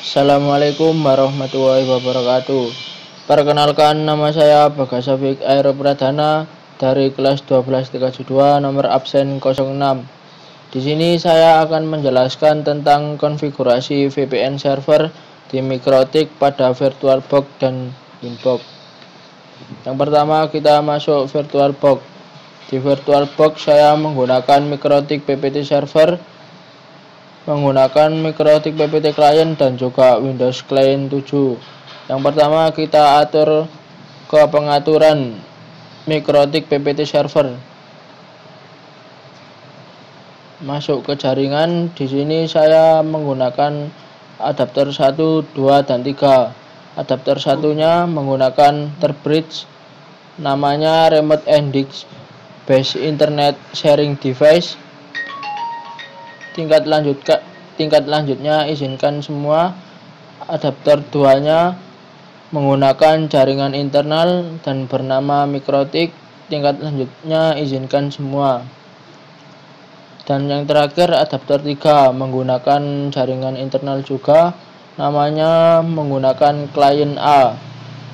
Assalamualaikum warahmatullahi wabarakatuh. Perkenalkan, nama saya Bagas Syafiq Aero Pradana dari kelas 12 nomor absen 06. Di sini saya akan menjelaskan tentang konfigurasi VPN server di Mikrotik pada VirtualBox dan Winbox. Yang pertama, kita masuk VirtualBox. Di VirtualBox saya menggunakan Mikrotik PPT server, menggunakan Mikrotik PPT Client dan juga Windows Client 7. Yang pertama, kita atur ke pengaturan Mikrotik PPT server. Masuk ke jaringan. Di sini saya menggunakan adapter 1, 2, dan 3. Adapter satunya menggunakan terbridge, namanya Remote Endix Base Internet Sharing Device. Tingkat lanjutnya izinkan semua. Adapter 2-nya menggunakan jaringan internal dan bernama Mikrotik. Tingkat lanjutnya izinkan semua. Dan yang terakhir, adapter 3 menggunakan jaringan internal juga, namanya menggunakan klien A.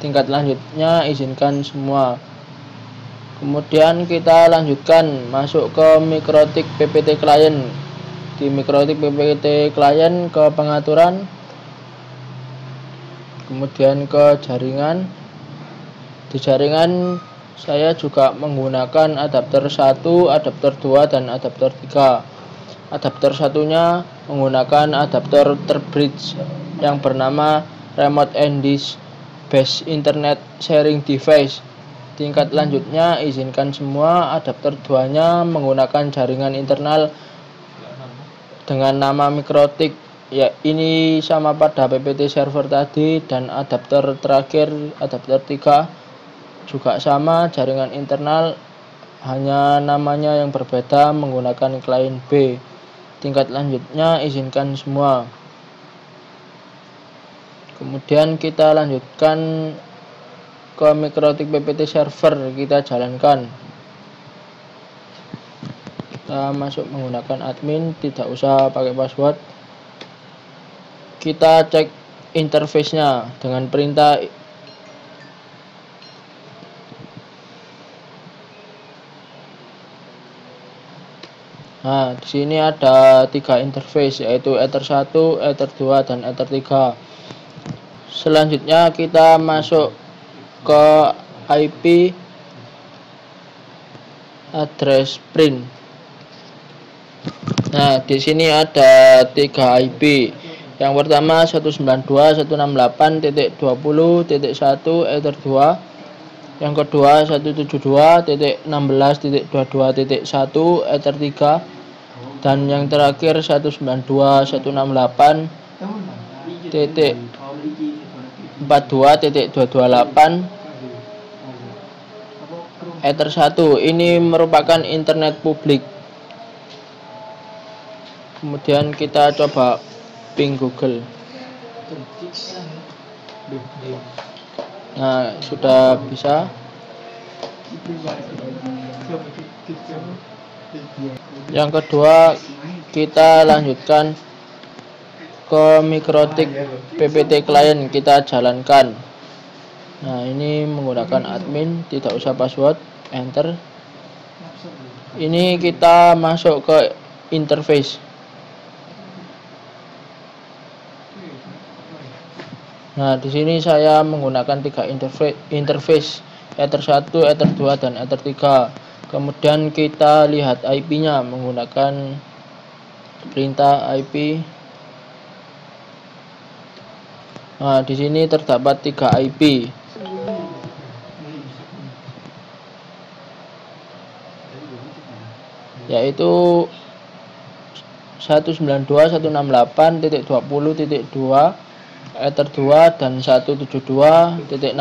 Tingkat lanjutnya izinkan semua. Kemudian kita lanjutkan masuk ke Mikrotik PPT Client. Di Mikrotik PPT Client ke pengaturan, kemudian ke jaringan. Di jaringan saya juga menggunakan adapter 1, adapter 2, dan adapter 3. Adapter satunya menggunakan adapter terbridge yang bernama Remote Endix Base Internet Sharing Device. Tingkat lanjutnya izinkan semua. Adapter 2-nya menggunakan jaringan internal dengan nama Mikrotik. Ya, ini sama pada PPT server tadi. Dan adapter terakhir, adapter 3, juga sama, jaringan internal, hanya namanya yang berbeda, menggunakan klien B. Tingkat lanjutnya izinkan semua. Kemudian kita lanjutkan ke Mikrotik PPT server, kita jalankan. Kita masuk menggunakan admin, tidak usah pakai password. Kita cek interface-nya dengan perintah Nah, di sini ada 3 interface, yaitu Ether 1, Ether 2, dan Ether 3. Selanjutnya kita masuk ke IP address print. Nah, di sini ada 3 IP. Yang pertama 192.168.20.1 Ether 2. Yang kedua 172.16.22.1 Ether 3. Dan yang terakhir 192.168.42.228 Ether 1. Ini merupakan internet publik. Kemudian kita coba ping Google. Nah, sudah bisa. Yang kedua, kita lanjutkan ke Mikrotik PPT Client, kita jalankan. Nah, ini menggunakan admin, tidak usah password, enter. Ini kita masuk ke interface. Nah, di sini saya menggunakan 3 interface, Ether 1, Ether 2, dan Ether 3. Kemudian kita lihat IP-nya menggunakan perintah IP. Nah, di sini terdapat 3 IP. Yaitu 192.168.20.2 Ether 2 dan 172.16.22.2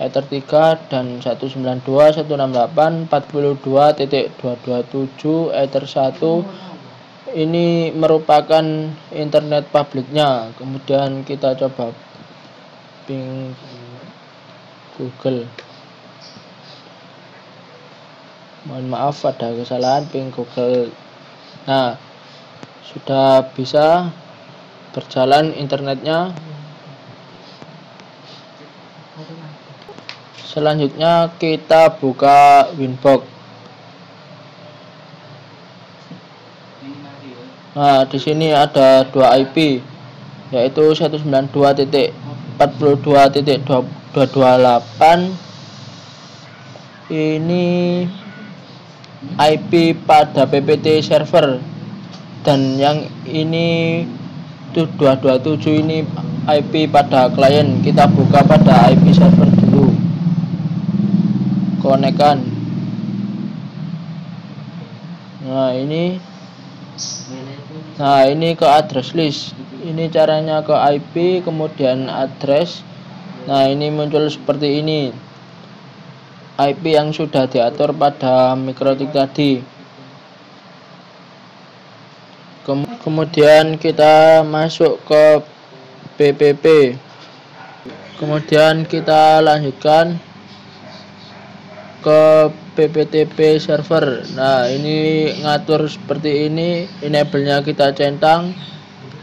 Ether 3 dan 192.168.42.227 Ether 1. Ini merupakan internet publiknya. Kemudian kita coba ping Google. Mohon maaf ada kesalahan, ping Google. Nah, Sudah bisa berjalan internetnya. Selanjutnya kita buka Winbox. Nah, di sini ada dua IP, yaitu 192.42.228. Ini IP pada PPT server, dan yang ini 227 ini IP pada klien. Kita buka pada IP server dulu, konekkan. Nah ini ke address list. Ini caranya ke IP, kemudian address. Nah ini muncul seperti ini, IP yang sudah diatur pada mikrotik tadi. Kemudian kita masuk ke PPP. Kemudian kita lanjutkan ke PPTP server. Nah ini ngatur seperti ini, enable-nya kita centang,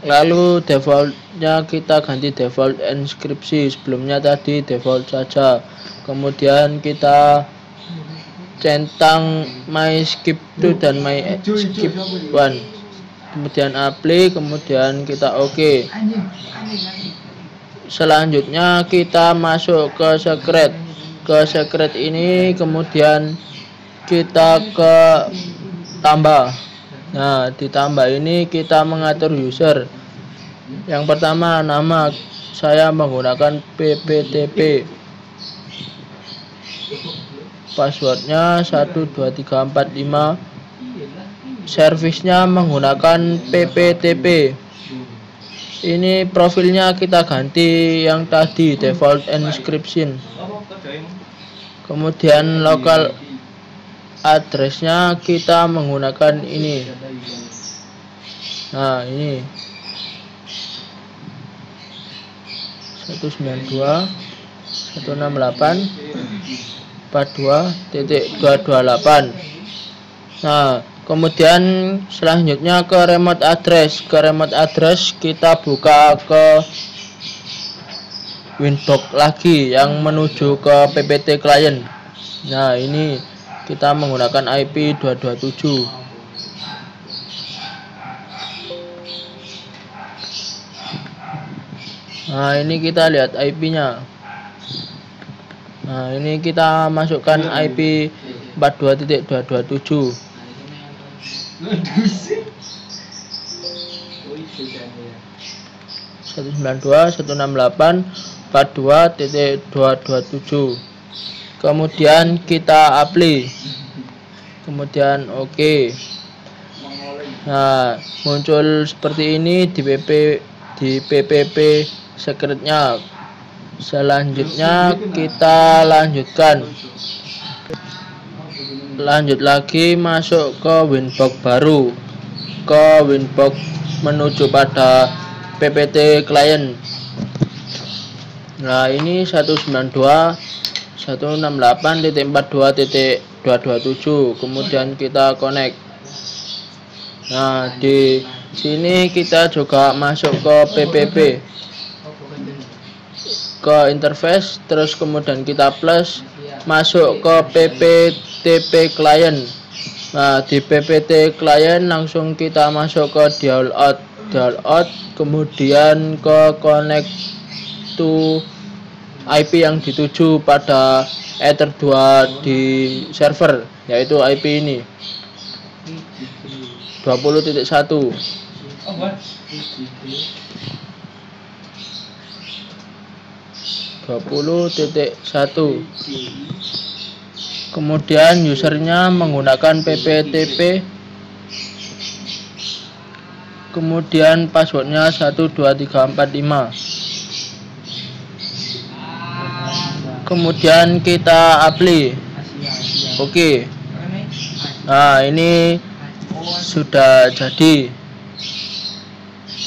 lalu default-nya kita ganti default enkripsi, sebelumnya tadi default saja. Kemudian kita centang my skip 2 dan my skip 1, kemudian apply, kemudian kita OK. Selanjutnya kita masuk ke secret. Ke secret ini kemudian kita ke tambah. Nah di tambah ini kita mengatur user. Yang pertama, nama, saya menggunakan PPTP. Passwordnya 12345. Servisnya menggunakan PPTP. Ini profilnya kita ganti yang tadi, default encryption. Kemudian lokal addressnya kita menggunakan ini. Nah ini 192.168.42.228. Nah kemudian selanjutnya ke remote address. Ke remote address kita buka ke Winbox lagi yang menuju ke PPT client. Nah ini kita menggunakan IP 227. Nah ini kita lihat IP-nya. Nah ini kita masukkan IP 42.227. (192.168.42.227). Kemudian kita apply, kemudian OK. Nah muncul seperti ini di PPP secretnya. Selanjutnya kita lanjut lagi masuk ke Winbox baru, ke Winbox menuju pada PPT client. Nah ini 192.168.42.227. kemudian kita connect. Nah di sini kita juga masuk ke PPP, ke interface, terus kemudian kita plus, masuk ke PPTP client. Nah di PPT client langsung kita masuk ke dial out, kemudian ke connect to IP yang dituju pada Ether 2 di server, yaitu IP ini 20.1. Kemudian usernya menggunakan PPTP, kemudian passwordnya 12345. Kemudian kita apply, OK. Nah ini sudah jadi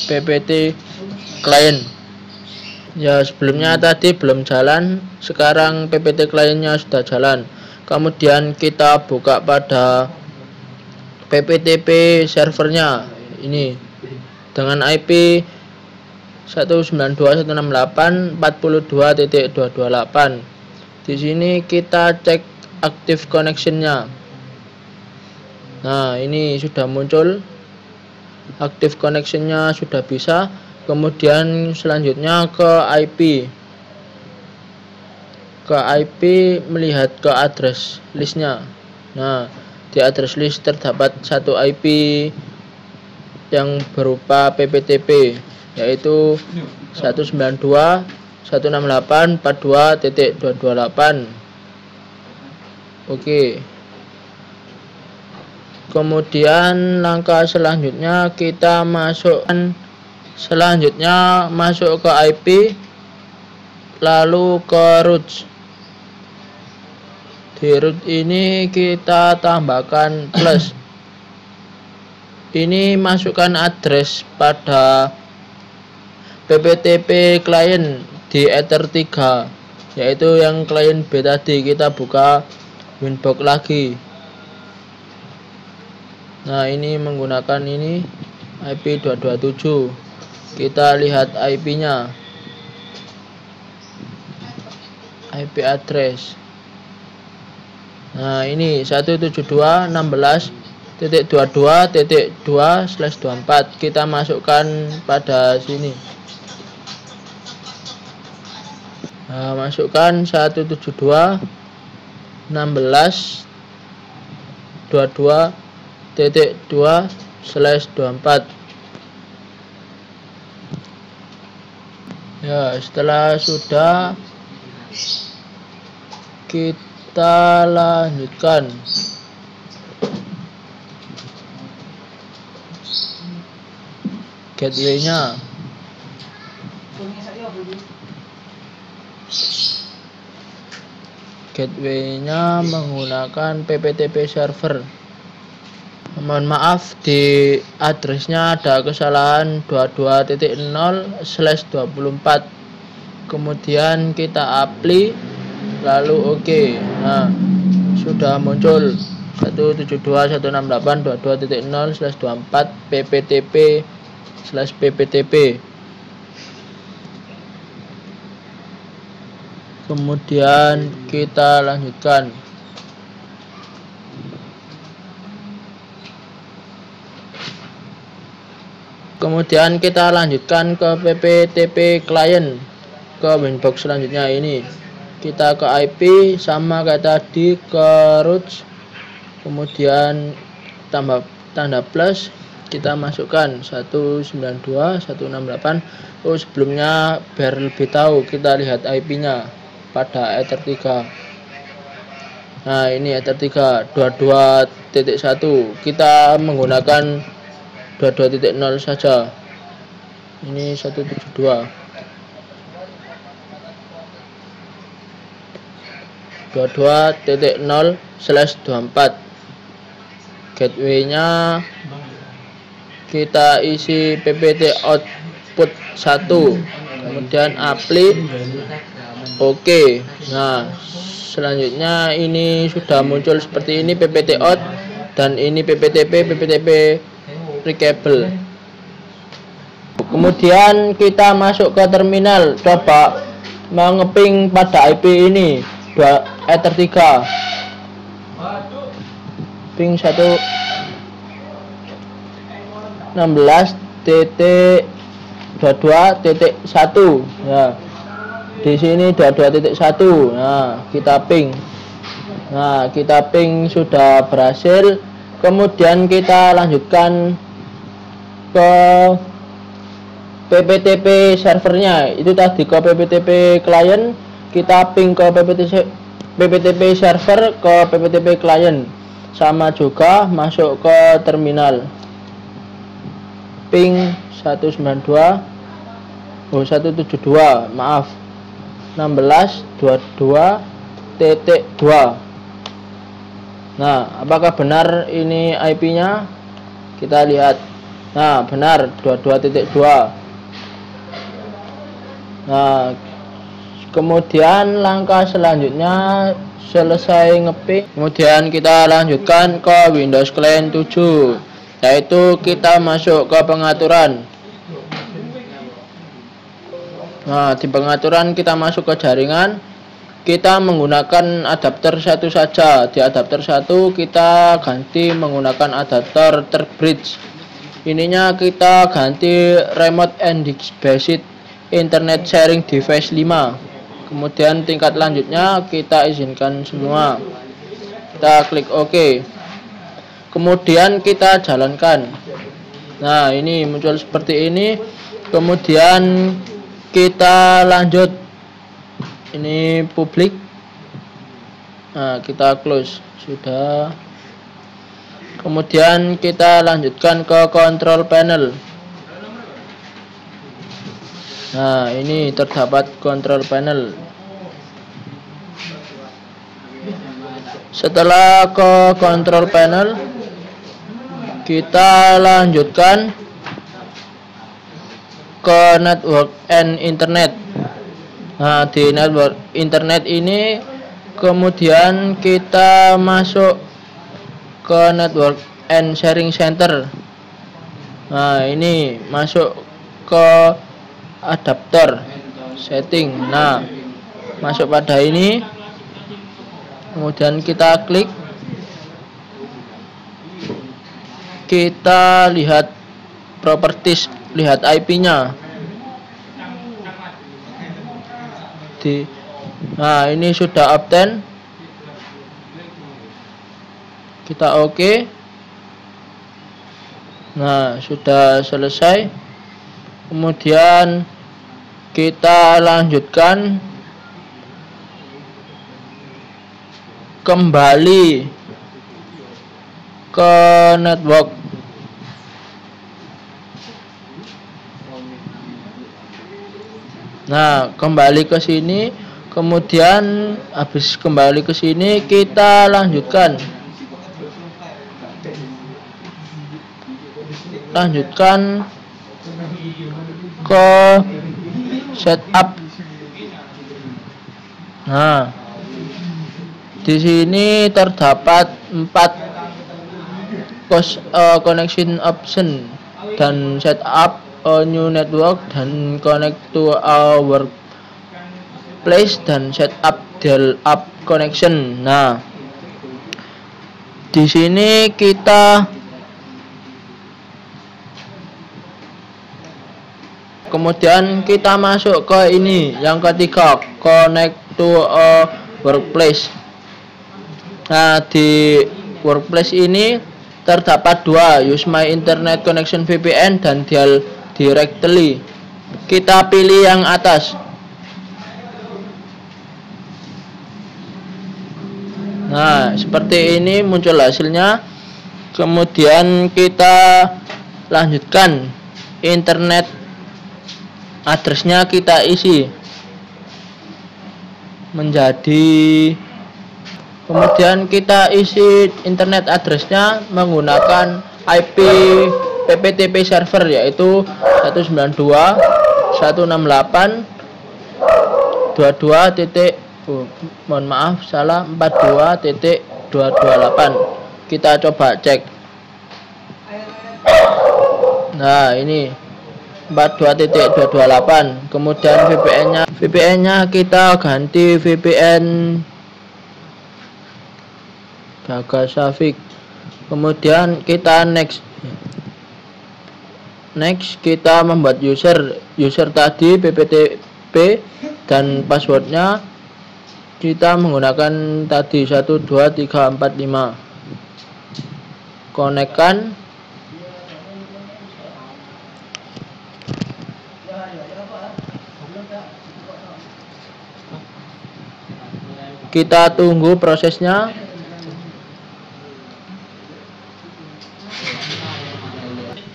PPT client. Ya sebelumnya tadi belum jalan, sekarang PPT kliennya sudah jalan. Kemudian kita buka pada PPTP servernya ini. dengan IP 192.168.42.228. Di sini kita cek active connection-nya. Nah, ini sudah muncul active connection-nya, sudah bisa. Kemudian selanjutnya ke IP melihat ke address listnya. Nah, di address list terdapat satu IP yang berupa PPTP, yaitu 192.168.42.228. Oke. Kemudian langkah selanjutnya kita masuk ke IP, lalu ke root. Di root ini kita tambahkan plus. Ini masukkan address pada PPTP client di Ether 3, yaitu yang client B tadi. Kita buka Winbox lagi. Nah, ini menggunakan ini IP 227. Kita lihat IP-nya, IP address. Nah, ini 172.16.22.2/24. Kita masukkan pada sini. Nah, masukkan 172.16.22.2/24. Ya, setelah sudah, kita lanjutkan. Gateway-nya. Gateway-nya menggunakan PPTP server. Mohon maaf, di addressnya ada kesalahan 22.0/24. Kemudian kita apply, lalu oke. Nah, sudah muncul 172.168.22.0/24 PPTP/PPTP. Kemudian kita lanjutkan. Kemudian kita lanjutkan ke PPTP client, ke Winbox selanjutnya. Ini kita ke IP sama kayak tadi, ke root, kemudian tambah tanda plus, kita masukkan 192.168. Sebelumnya biar lebih tahu, kita lihat IP-nya pada Ether 3. Nah, ini Ether 3 22.1. kita menggunakan 22.0 saja. Ini 172. 22.0/24. Gateway-nya kita isi PPT output 1, kemudian apply, oke. Nah, selanjutnya ini sudah muncul seperti ini PPT out, dan ini PPTP reachable. Kemudian kita masuk ke terminal, coba mengeping pada IP ini Ether 3. Ping 116.22.1. Ya. Di sini 22.1. Nah, kita ping. Nah, kita ping sudah berhasil. Kemudian kita lanjutkan ke PPTP servernya. Itu tadi ke PPTP client, kita ping ke PPTP server, ke PPTP client. Sama juga masuk ke terminal. Ping 172, maaf, 16.22.2. Nah, apakah benar ini IP-nya? Kita lihat. Nah, benar 22.2. Nah, kemudian langkah selanjutnya selesai ngeping, kemudian kita lanjutkan ke Windows Client 7, yaitu kita masuk ke pengaturan. Nah, di pengaturan kita masuk ke jaringan, kita menggunakan adapter satu saja. Di adapter satu kita ganti menggunakan adapter terbridge. Ininya kita ganti remote and based internet sharing device 5. Kemudian tingkat lanjutnya kita izinkan semua. Kita klik OK. Kemudian kita jalankan. Nah, ini muncul seperti ini. Kemudian kita lanjut. Ini publik. Nah, kita close. Sudah. Kemudian kita lanjutkan ke control panel. Nah, ini terdapat control panel. Setelah ke control panel, kita lanjutkan ke network and internet. Nah, di network internet ini kemudian kita masuk ke network and sharing center. Nah, ini masuk ke adapter setting. Nah, masuk pada ini. Kemudian kita klik. Kita lihat properties, lihat IP-nya. Nah, ini sudah obtain. Kita OK. Nah, sudah selesai. Kemudian kita lanjutkan kembali ke network. Nah, kembali ke sini. Kemudian habis kembali ke sini kita lanjutkan ke setup. Nah, di sini terdapat 4 connection option dan setup a new network dan connect to our workplace dan setup dial-up connection. Nah, di sini kita kemudian kita masuk ke ini yang ketiga, connect to a workplace. Nah, di workplace ini terdapat 2, use my internet connection VPN dan dial directly. Kita pilih yang atas. Nah, seperti ini muncul hasilnya. Kemudian kita lanjutkan. Internet addressnya kita isi menjadi, kemudian kita isi internet addressnya menggunakan IP PPTP server, yaitu 192.168. Kita coba cek. Nah, ini 42.228. Kemudian VPN-nya kita ganti VPN Gagasafik. Kemudian kita next kita membuat user tadi PPTP dan passwordnya kita menggunakan tadi 12345. Konekkan. Kita tunggu prosesnya.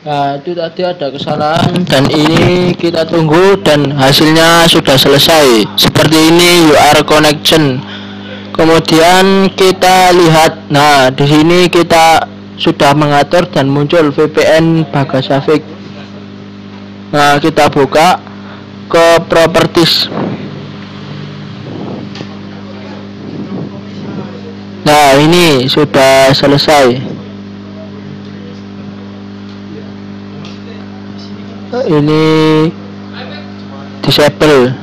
Nah, itu tadi ada kesalahan dan ini kita tunggu dan hasilnya sudah selesai. Seperti ini UR connection. Kemudian kita lihat, nah di sini kita sudah mengatur dan muncul VPN Gagasafik. Nah, kita buka ke properties. Nah, ini sudah selesai. Ini di disable.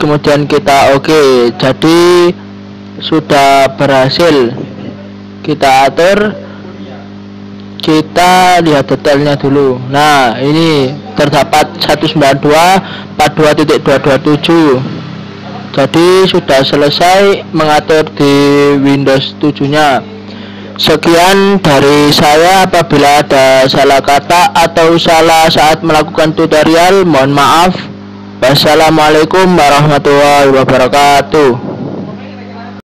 Kemudian kita oke. Jadi sudah berhasil. Kita atur, kita lihat detailnya dulu. Nah, ini terdapat 192 42.227. Jadi sudah selesai mengatur di Windows 7-nya. Sekian dari saya. Apabila ada salah kata atau salah saat melakukan tutorial, mohon maaf. Wassalamualaikum warahmatullahi wabarakatuh.